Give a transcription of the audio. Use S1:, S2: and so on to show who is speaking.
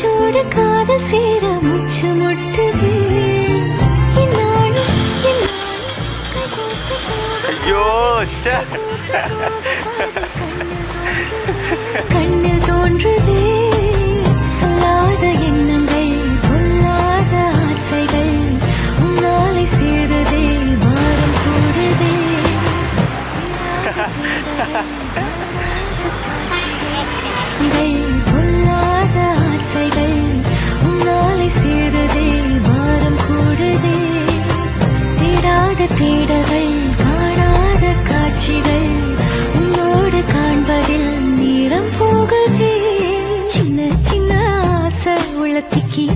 S1: மூச்சோடு காதல் சேர மூச்சு முட்டுது.
S2: ஐயோ
S1: கண்ணில் தோன்றுதே சொல்லாத எண்ணங்கள், பொல்லாத ஆசைகள், உன்னாலை சேருதே பாரம் கூடுதே. பொல்லாத ஆசைகள், உன்னாலை சேருதே பாரம் கூடுதே. தேடாத தேடகள், காணாத காட்சிகள், உன்னோடு காண்பதில் நேரம் போகுதே. சின்ன சின்ன ஆசை உள்ள திக்கி